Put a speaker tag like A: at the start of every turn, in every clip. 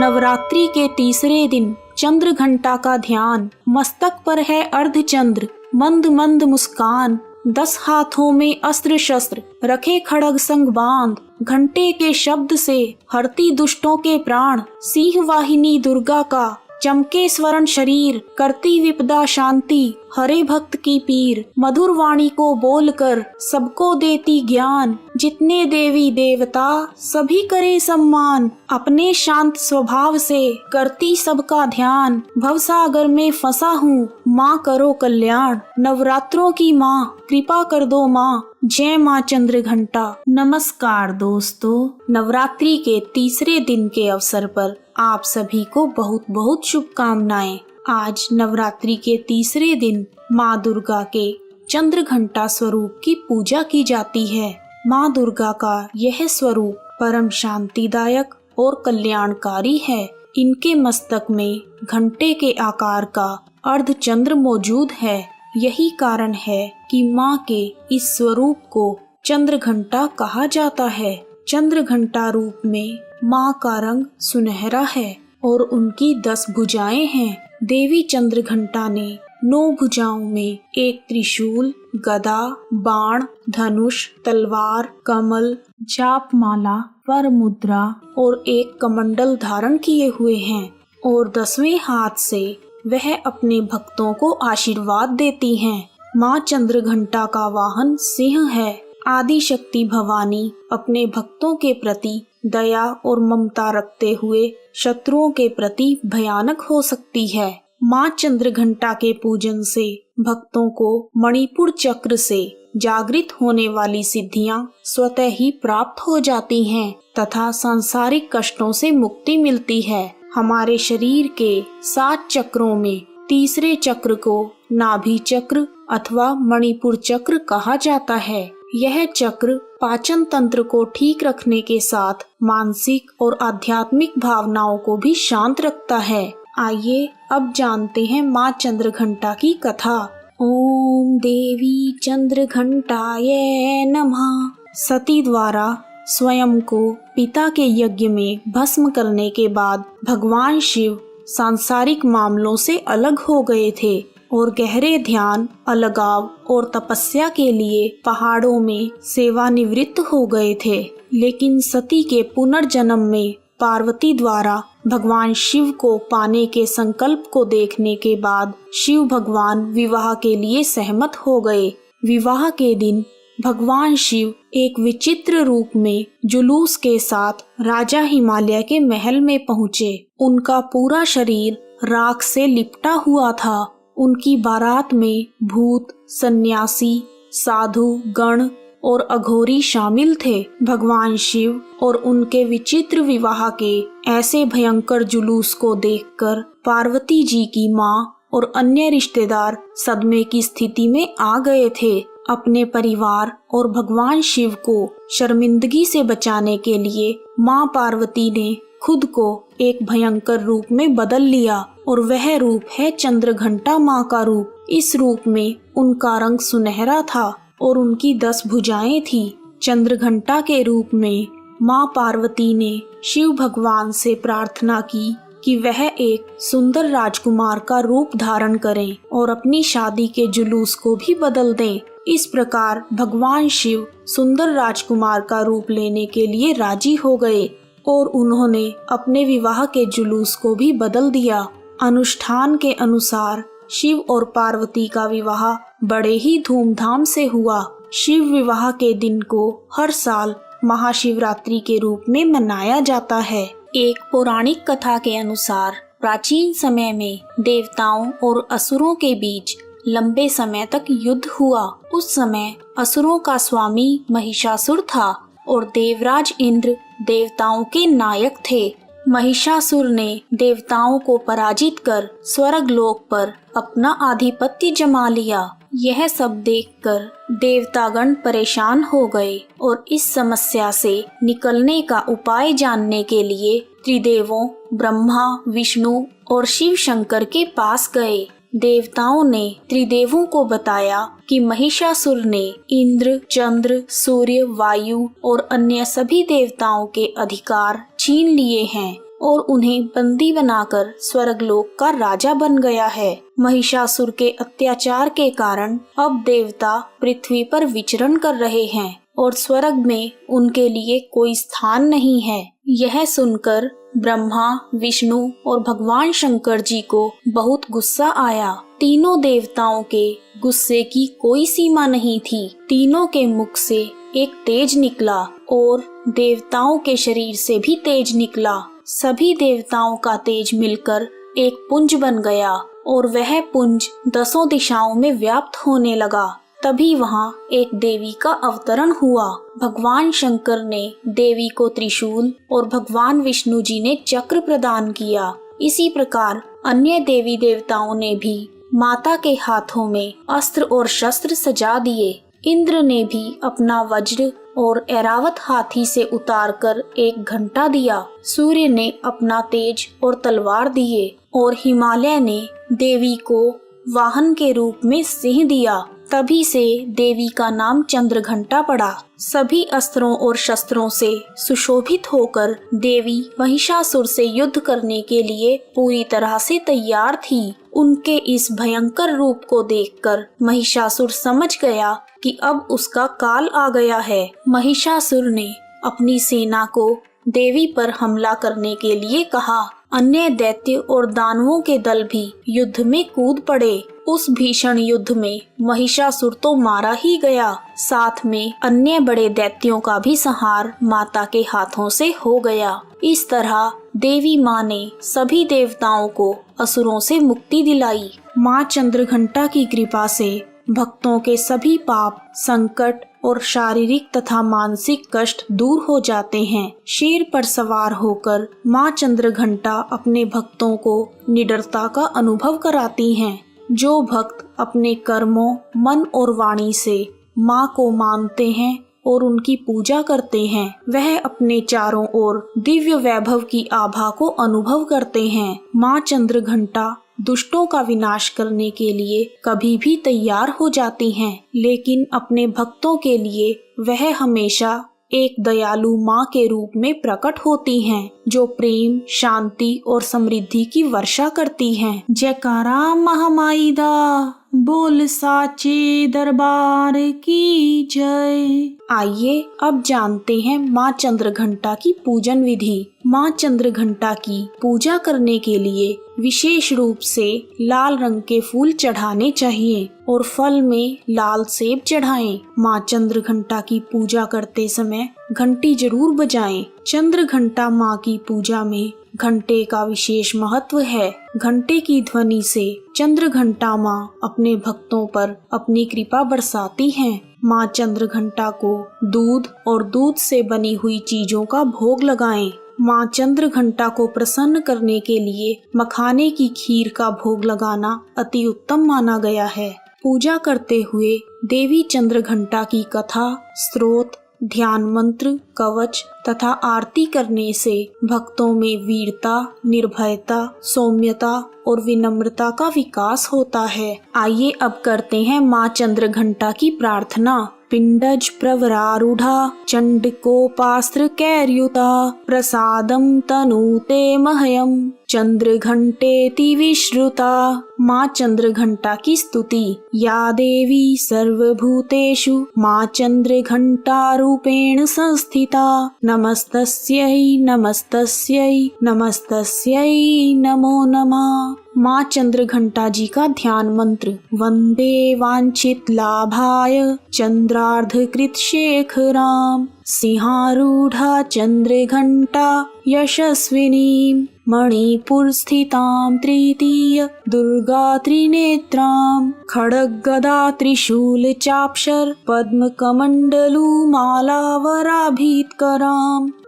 A: नवरात्रि के तीसरे दिन चंद्र घंटा का ध्यान, मस्तक पर है अर्धचंद्र, मंद मंद मुस्कान। 10 हाथों में अस्त्र शस्त्र, रखे खड़ग संग बांध। घंटे के शब्द से हरती दुष्टों के प्राण। सिंह वाहिनी दुर्गा का चमके स्वर्ण शरीर, करती विपदा शांति, हरे भक्त की पीर। मधुर वाणी को बोलकर सबको देती ज्ञान, जितने देवी देवता सभी करे सम्मान। अपने शांत स्वभाव से करती सबका ध्यान, भवसागर में फंसा हूँ माँ करो कल्याण। नवरात्रों की माँ कृपा कर दो माँ, जय माँ चंद्र घंटा। नमस्कार दोस्तों, नवरात्रि के तीसरे दिन के अवसर पर आप सभी को बहुत बहुत शुभकामनाएं। आज नवरात्रि के तीसरे दिन माँ दुर्गा के चंद्र घंटा स्वरूप की पूजा की जाती है। माँ दुर्गा का यह स्वरूप परम शांतिदायक और कल्याणकारी है। इनके मस्तक में घंटे के आकार का अर्धचंद्र मौजूद है। यही कारण है कि माँ के इस स्वरूप को चंद्र घंटा कहा जाता है। चंद्र घंटा रूप में माँ का रंग सुनहरा है और उनकी 10 भुजाएं हैं। देवी चंद्र घंटा ने 9 भुजाओं में एक त्रिशूल, गदा, बाण, धनुष, तलवार, कमल, जाप माला, वर मुद्रा और एक कमंडल धारण किए हुए हैं और 10वें हाथ से वह अपने भक्तों को आशीर्वाद देती हैं। माँ चंद्र घंटा का वाहन सिंह है। आदि शक्ति भवानी अपने भक्तों के प्रति दया और ममता रखते हुए शत्रुओं के प्रति भयानक हो सकती है। माँ चंद्र घंटा के पूजन से भक्तों को मणिपुर चक्र से जागृत होने वाली सिद्धियां स्वतः ही प्राप्त हो जाती हैं तथा सांसारिक कष्टों से मुक्ति मिलती है। हमारे शरीर के 7 चक्रों में तीसरे चक्र को नाभि चक्र अथवा मणिपुर चक्र कहा जाता है। यह चक्र पाचन तंत्र को ठीक रखने के साथ मानसिक और आध्यात्मिक भावनाओं को भी शांत रखता है। आइए अब जानते हैं माँ चंद्र घंटा की कथा। ओम देवी चंद्र घंटाय नमः। सती द्वारा स्वयं को पिता के यज्ञ में भस्म करने के बाद भगवान शिव सांसारिक मामलों से अलग हो गए थे और गहरे ध्यान, अलगाव और तपस्या के लिए पहाड़ों में सेवानिवृत्त हो गए थे। लेकिन सती के पुनर्जन्म में पार्वती द्वारा भगवान शिव को पाने के संकल्प को देखने के बाद शिव भगवान विवाह के लिए सहमत हो गए। विवाह के दिन भगवान शिव एक विचित्र रूप में जुलूस के साथ राजा हिमालय के महल में पहुँचे। उनका पूरा शरीर राख से लिपटा हुआ था। उनकी बारात में भूत, सन्यासी, साधु गण और अघोरी शामिल थे। भगवान शिव और उनके विचित्र विवाह के ऐसे भयंकर जुलूस को देखकर पार्वती जी की माँ और अन्य रिश्तेदार सदमे की स्थिति में आ गए थे। अपने परिवार और भगवान शिव को शर्मिंदगी से बचाने के लिए माँ पार्वती ने खुद को एक भयंकर रूप में बदल लिया और वह रूप है चंद्र घंटा माँ का रूप। इस रूप में उनका रंग सुनहरा था और उनकी 10 भुजाएं थी। चंद्र घंटा के रूप में माँ पार्वती ने शिव भगवान से प्रार्थना की कि वह एक सुंदर राजकुमार का रूप धारण करें और अपनी शादी के जुलूस को भी बदल दें। इस प्रकार भगवान शिव सुंदर राजकुमार का रूप लेने के लिए राजी हो गए और उन्होंने अपने विवाह के जुलूस को भी बदल दिया। अनुष्ठान के अनुसार शिव और पार्वती का विवाह बड़े ही धूमधाम से हुआ। शिव विवाह के दिन को हर साल महाशिवरात्रि के रूप में मनाया जाता है। एक पौराणिक कथा के अनुसार प्राचीन समय में देवताओं और असुरों के बीच लंबे समय तक युद्ध हुआ। उस समय असुरों का स्वामी महिषासुर था और देवराज इंद्र देवताओं के नायक थे। महिषासुर ने देवताओं को पराजित कर स्वर्ग लोक पर अपना आधिपत्य जमा लिया। यह सब देखकर देवतागण परेशान हो गए और इस समस्या से निकलने का उपाय जानने के लिए त्रिदेवों ब्रह्मा, विष्णु और शिव शंकर के पास गए। देवताओं ने त्रिदेवों को बताया कि महिषासुर ने इंद्र, चंद्र, सूर्य, वायु और अन्य सभी देवताओं के अधिकार छीन लिए हैं और उन्हें बंदी बनाकर स्वर्गलोक का राजा बन गया है। महिषासुर के अत्याचार के कारण अब देवता पृथ्वी पर विचरण कर रहे हैं और स्वर्ग में उनके लिए कोई स्थान नहीं है। यह सुनकर ब्रह्मा, विष्णु और भगवान शंकर जी को बहुत गुस्सा आया। तीनों देवताओं के गुस्से की कोई सीमा नहीं थी। तीनों के मुख से एक तेज निकला और देवताओं के शरीर से भी तेज निकला। सभी देवताओं का तेज मिलकर एक पुंज बन गया और वह पुंज 10 दिशाओं में व्याप्त होने लगा। तभी वहाँ एक देवी का अवतरण हुआ। भगवान शंकर ने देवी को त्रिशूल और भगवान विष्णु जी ने चक्र प्रदान किया। इसी प्रकार अन्य देवी देवताओं ने भी माता के हाथों में अस्त्र और शस्त्र सजा दिए। इंद्र ने भी अपना वज्र और ऐरावत हाथी से उतारकर एक घंटा दिया। सूर्य ने अपना तेज और तलवार दिए और हिमालय ने देवी को वाहन के रूप में सिंह दिया। तभी से देवी का नाम चंद्रघंटा पड़ा। सभी अस्त्रों और शस्त्रों से सुशोभित होकर देवी महिषासुर से युद्ध करने के लिए पूरी तरह से तैयार थी। उनके इस भयंकर रूप को देखकर महिषासुर समझ गया कि अब उसका काल आ गया है। महिषासुर ने अपनी सेना को देवी पर हमला करने के लिए कहा। अन्य दैत्य और दानवों के दल भी युद्ध में कूद पड़े। उस भीषण युद्ध में महिषासुर तो मारा ही गया, साथ में अन्य बड़े दैत्यों का भी संहार माता के हाथों से हो गया। इस तरह देवी माँ ने सभी देवताओं को असुरों से मुक्ति दिलाई। माँ चंद्रघंटा की कृपा से भक्तों के सभी पाप, संकट और शारीरिक तथा मानसिक कष्ट दूर हो जाते हैं। शेर पर सवार होकर माँ चंद्रघंटा अपने भक्तों को निडरता का अनुभव कराती हैं। जो भक्त अपने कर्मों, मन और वाणी से माँ को मानते हैं और उनकी पूजा करते हैं, वह अपने चारों ओर दिव्य वैभव की आभा को अनुभव करते हैं। माँ चंद्रघंटा दुष्टों का विनाश करने के लिए कभी भी तैयार हो जाती हैं, लेकिन अपने भक्तों के लिए वह हमेशा एक दयालु माँ के रूप में प्रकट होती हैं, जो प्रेम, शांति और समृद्धि की वर्षा करती हैं। जयकारा महामाई दा, बोल साचे दरबार की जय। आइए अब जानते हैं माँ चंद्रघंटा की पूजन विधि। माँ चंद्रघंटा की पूजा करने के लिए विशेष रूप से लाल रंग के फूल चढ़ाने चाहिए और फल में लाल सेब चढ़ाएं। माँ चंद्रघंटा की पूजा करते समय घंटी जरूर बजाएं। चंद्रघंटा माँ की पूजा में घंटे का विशेष महत्व है। घंटे की ध्वनि से चंद्रघंटा माँ अपने भक्तों पर अपनी कृपा बरसाती हैं। माँ चंद्रघंटा को दूध और दूध से बनी हुई चीजों का भोग लगाएं। माँ चंद्रघंटा को प्रसन्न करने के लिए मखाने की खीर का भोग लगाना अति उत्तम माना गया है। पूजा करते हुए देवी चंद्रघंटा की कथा, स्तोत्र, ध्यान मंत्र, कवच तथा आरती करने से भक्तों में वीरता, निर्भयता, सौम्यता और विनम्रता का विकास होता है। आइए अब करते हैं माँ चंद्रघंटा की प्रार्थना। पिंडज प्रवरारूढ़ा चंडकोपास्त्र कैर्युता प्रसादम तनुते मह्यम चंद्रघंटेति विश्रुता। माँ चंद्रघंटा की स्तुति। या देवी सर्वभूतेषु माँ चंद्रघंटा रूपेण संस्थिता नमस्तस्यै नमस्तस्यै नमस्तस्यै नमो नमः। माँ चंद्रघंटा जी का ध्यान मंत्र। वंदे वांछित लाभाय चंद्रार्धकृत शेखराम सिंहारूढ़ा चंद्रघंटा यशस्विनी मणिपुर स्थितां तृतीय दुर्गा त्रिनेत्रां खड्ग गदा त्रिशूल चापशर पद्म कमंडलू मालावराभीतकरां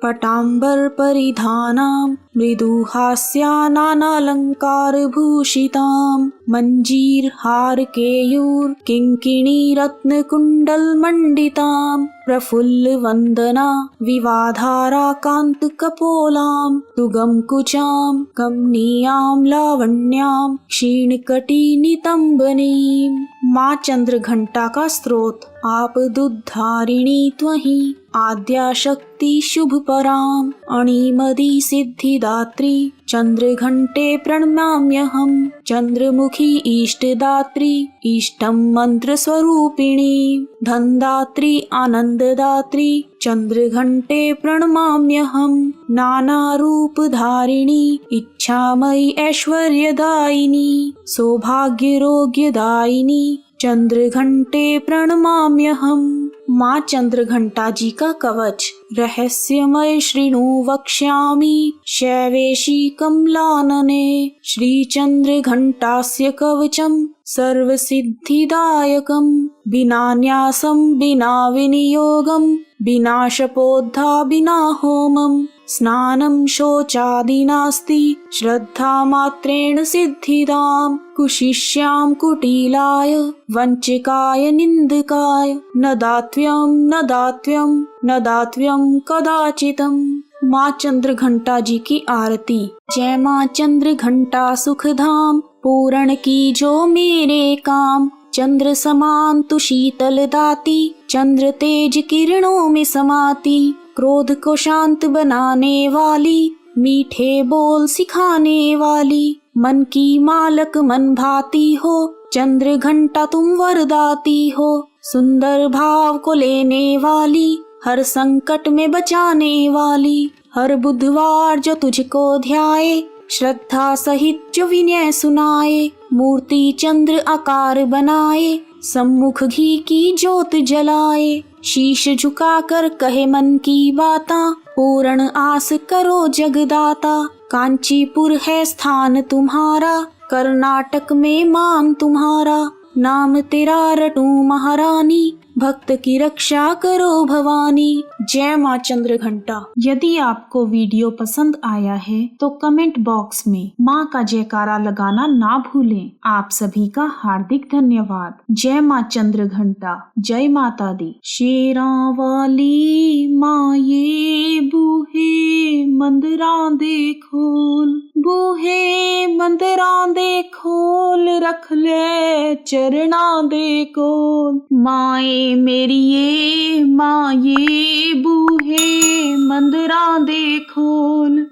A: पटांबर परिधानां मृदुहास्यानालंकार भूषितां मंजीर हार केयूर किंकिणी रत्न कुंडल मंडितां प्रफुल्ल वंदना विवाधारा कांत कपोलां सुगम कुचां कमनीयां लावण्यां क्षीणकटी नितंबनीं। माँ चंद्रघंटा का स्तोत्र। आप दुधारिणी त्वहि आद्या शक्ति शुभ पराम अणिमदि सिद्धिदात्री चंद्रघंटे प्रणमाम्यहम् चंद्रमुखी इष्टदात्री इष्टं मंत्र स्वरूपिणी धनदात्री आनंददात्री चंद्रघंटे प्रणमाम्यहम् नाना रूप धारिणी इच्छामयी ऐश्वर्यदायिनी सौभाग्यरोग्यदायिनी चंद्रघंटे प्रणमाम्यहम्। माँ चंद्रघंटा जी का कवच रहस्यमय शृणु वक्ष्यामि शैवेशी कमलानने श्री चंद्रघंटास्य कवचम् सर्वसिद्धिदायकम् बिना न्यासं विना विनियोगं विना शपोद्धा विना होमम् स्नानं शौचादि नास्ति श्रद्धा मात्रेण सिद्धिदाम् कुशिष्यां कुटिलाय वंचिकाय निंदकाय न दात्व्यं कदाचितम्। माँ चंद्रघंटा जी की आरती। जय माँ चंद्रघंटा सुखधाम पूर्ण की जो मेरे काम चंद्र समान तु शीतल दाती चंद्र तेज किरणों में समाती क्रोध को शांत बनाने वाली मीठे बोल सिखाने वाली मन की मालक मन भाती हो चंद्रघंटा तुम वरदाती हो सुंदर भाव को लेने वाली हर संकट में बचाने वाली हर बुधवार जो तुझको ध्याए श्रद्धा सहित जो विनय सुनाए मूर्ति चंद्र आकार बनाए सम्मुख घी की ज्योत जलाए शीश झुकाकर कहे मन की बाता पूर्ण आस करो जगदाता कांचीपुर है स्थान तुम्हारा कर्नाटक में मान तुम्हारा नाम तेरा रटूं महारानी भक्त की रक्षा करो भवानी। जय माँ चंद्रघंटा। यदि आपको वीडियो पसंद आया है तो कमेंट बॉक्स में माँ का जयकारा लगाना ना भूलें। आप सभी का हार्दिक धन्यवाद। जय माँ चंद्रघंटा। जय माता दी। शेरां वाली माँ ये बूहे मंदिरां दे खोल बूहे मंदिरां दे खोल रख ले चरणां दे कोल माए मेरी ये माँ ये बूहे मंदिरां दे खोल।